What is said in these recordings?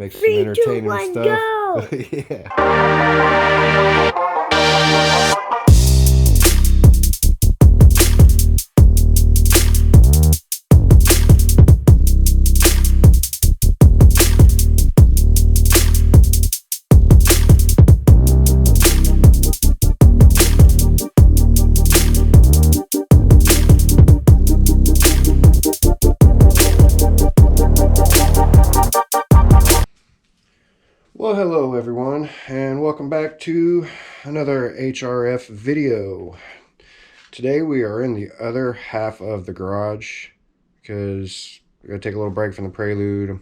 make some entertaining stuff. Go. Yeah. Well, hello everyone, and welcome back to another HRF video. Today we are in the other half of the garage because we're going to take a little break from the Prelude.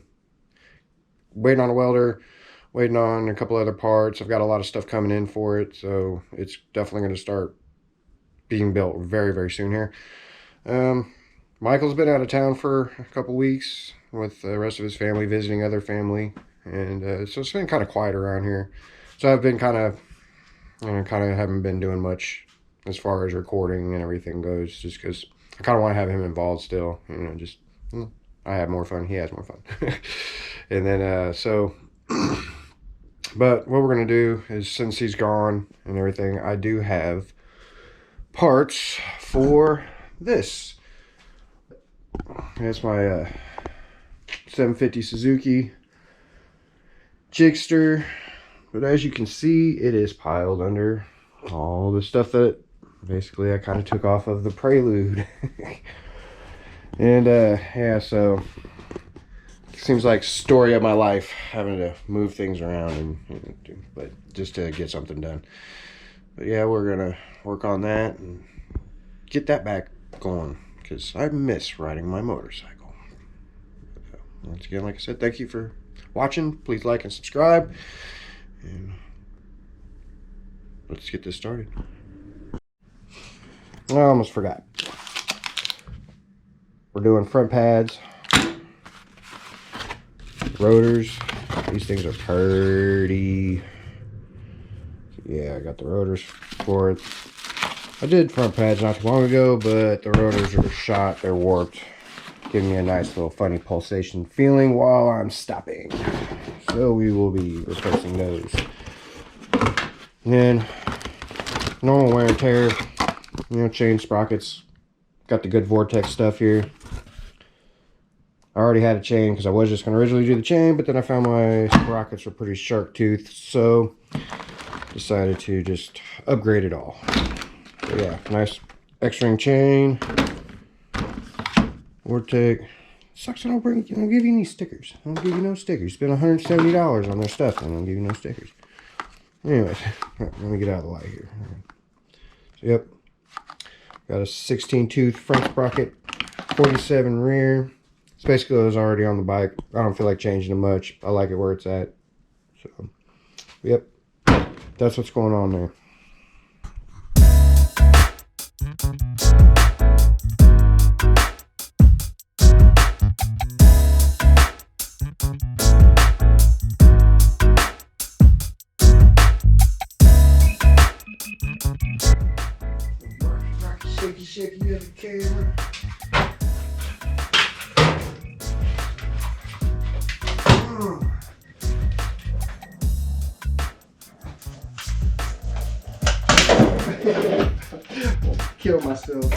Waiting on a welder, waiting on a couple other parts. I've got a lot of stuff coming in for it, so it's definitely going to start being built very, very soon here. Michael's been out of town for a couple weeks with the rest of his family, visiting other family. And so it's been kind of quiet around here. So I've been kind of haven't been doing much as far as recording and everything goes, just because I kind of want to have him involved still. I have more fun, he has more fun. And then but what we're gonna do is, since he's gone and everything, I do have parts for this. That's my 750 Suzuki Jigster, but as you can see, it is piled under all the stuff that basically I kind of took off of the Prelude. And yeah, so it seems like story of my life, having to move things around but just to get something done. But yeah, we're gonna work on that and get that back going, because I miss riding my motorcycle. Once again, like I said, thank you for watching. Please like and subscribe, and let's get this started. I almost forgot. We're doing front pads, rotors. These things are pretty. Yeah, I got the rotors for it. I did front pads not too long ago, but the rotors are shot, they're warped, giving me a nice little funny pulsation feeling while I'm stopping. So we will be replacing those. And then normal wear and tear, chain sprockets. Got the good Vortex stuff here. I already had a chain because I was just going to originally do the chain, but then I found my sprockets were pretty shark toothed, so decided to just upgrade it all. So yeah, nice X-ring chain. Vortex. Sucks I don't give you any stickers. I don't give you no stickers. Spend $170 on their stuff and I don't give you no stickers. Anyways, let me get out of the light here. So yep, got a 16 tooth front sprocket, 47 rear. It's basically what was already on the bike. I don't feel like changing it much. I like it where it's at. So yep, that's what's going on there. Shaky of the camera. Kill myself.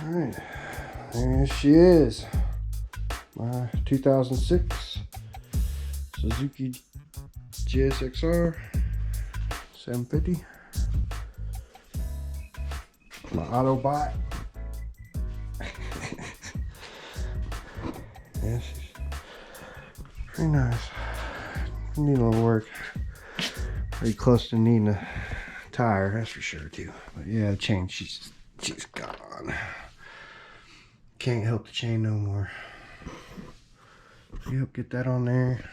Alright, there she is. My 2006 Suzuki GSXR 750. My Autobot. Yeah, she's pretty nice. Need a little work. Pretty close to needing a tire, that's for sure too. But yeah, the chain, she's gone. Can't help the chain no more. Yep, get that on there.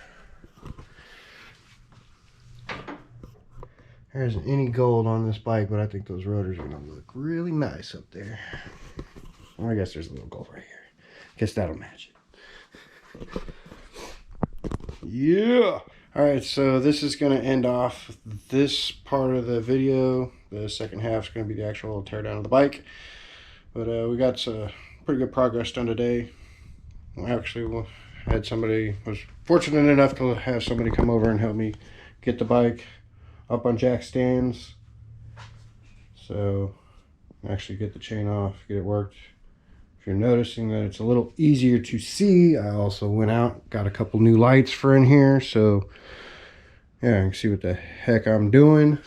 There isn't any gold on this bike, but I think those rotors are gonna look really nice up there. Well, I guess there's a little gold right here. Guess that'll match it. Yeah. All right, so this is gonna end off this part of the video. The second half is gonna be the actual tear down of the bike. But we got some pretty good progress done today. I actually had somebody, was fortunate enough to have somebody come over and help me get the bike up on jack stands, so actually get the chain off, get it worked. If you're noticing that it's a little easier to see, I also went out, got a couple new lights for in here, so yeah, I can see what the heck I'm doing.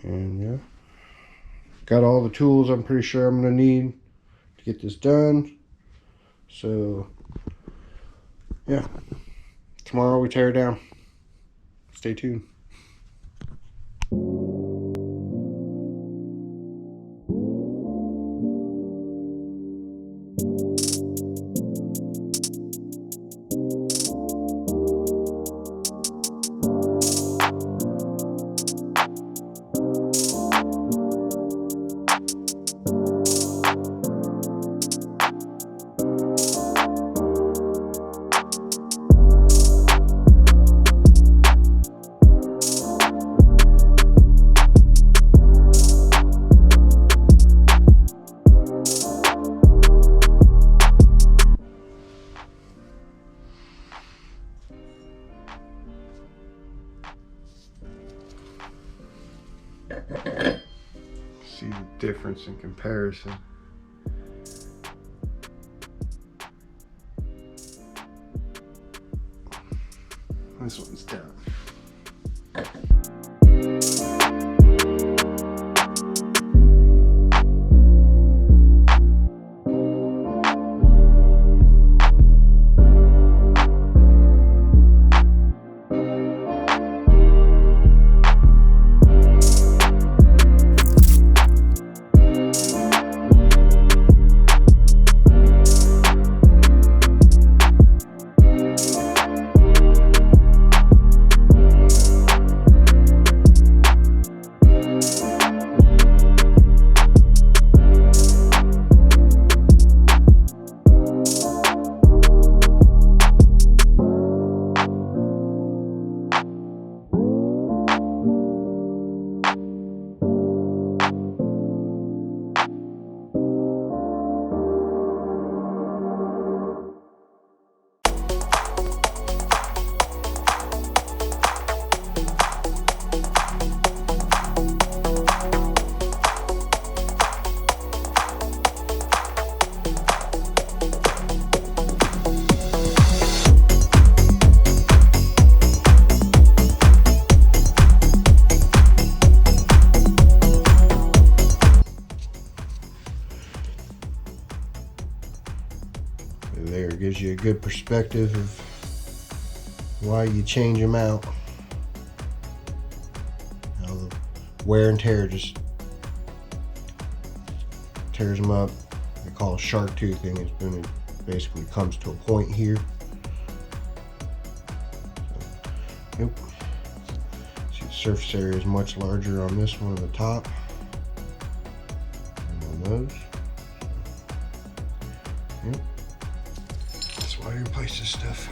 And yeah, got all the tools I'm pretty sure I'm gonna need to get this done. So yeah, tomorrow we tear it down. Stay tuned. See the difference in comparison. This one's done. There, it gives you a good perspective of why you change them out. You know, the wear and tear just tears them up. They call it shark toothing. It's been, it basically comes to a point here. So, yep. See, the surface area is much larger on this one at the top than on those. Yep. That's why you replace this stuff.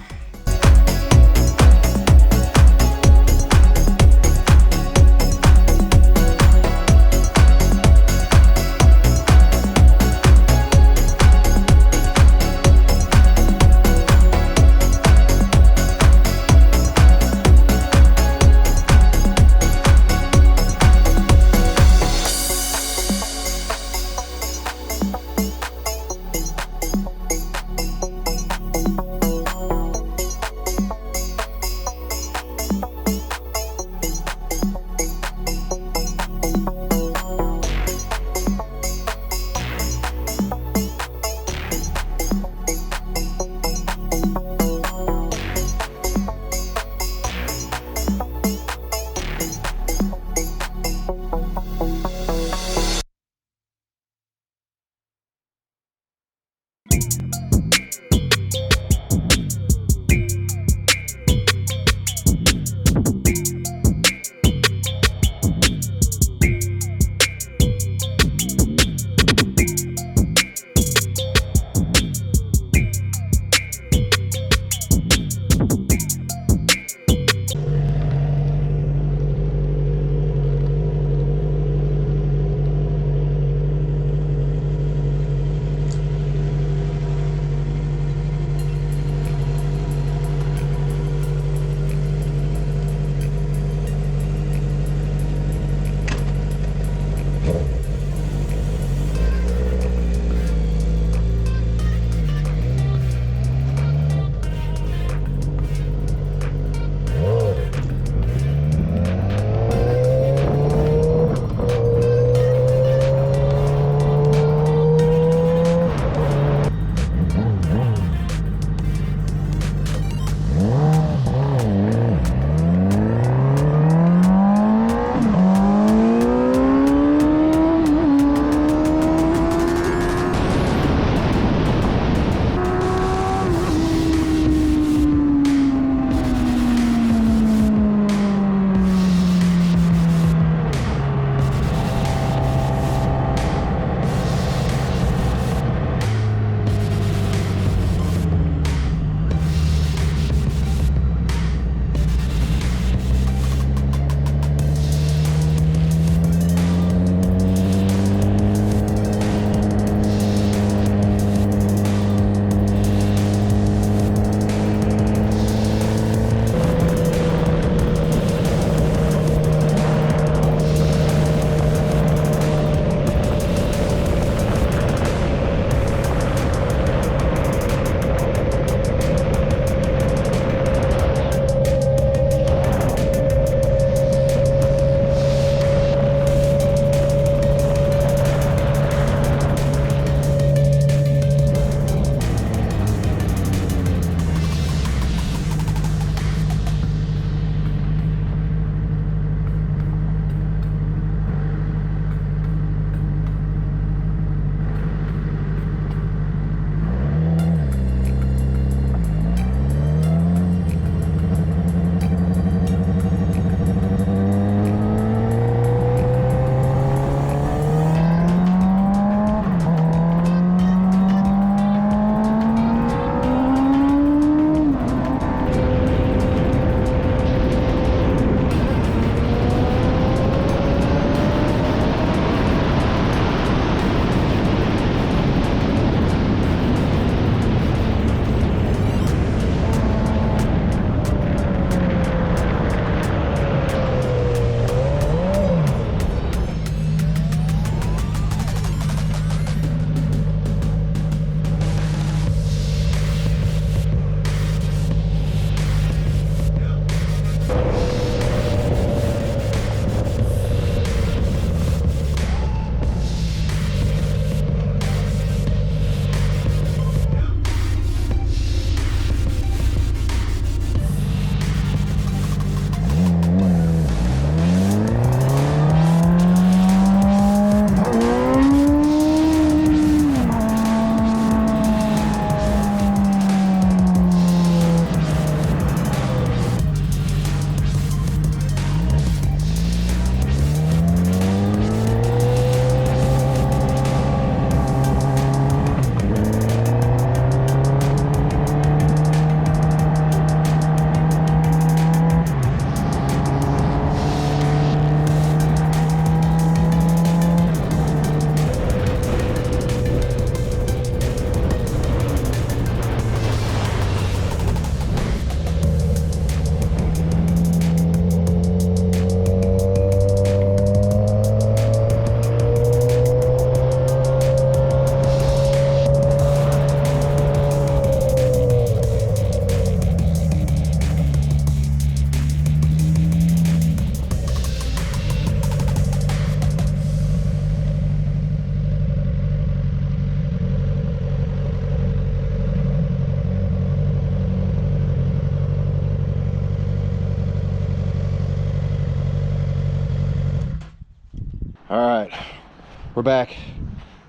we're back.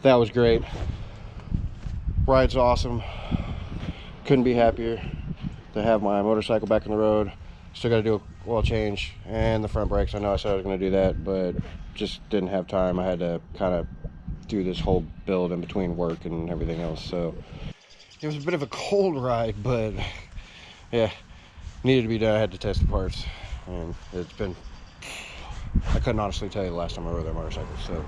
That was great. Ride's awesome. Couldn't be happier to have my motorcycle back on the road. Still got to do a oil change and the front brakes. I know I said I was going to do that, but just didn't have time. I had to kind of do this whole build in between work and everything else. So it was a bit of a cold ride, but yeah, needed to be done. I had to test the parts, and it's been, I couldn't honestly tell you the last time I rode that motorcycle. So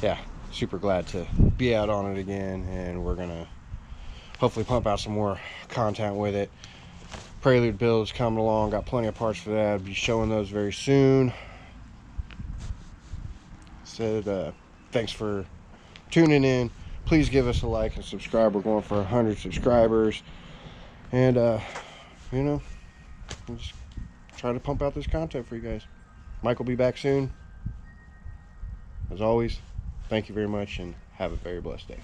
yeah, super glad to be out on it again, and we're gonna hopefully pump out some more content with it. Prelude builds coming along, got plenty of parts for that. I'll be showing those very soon. Said thanks for tuning in. Please give us a like and subscribe. We're going for 100 subscribers, and you know, we'll just try to pump out this content for you guys. Mike will be back soon. As always, thank you very much, and have a very blessed day.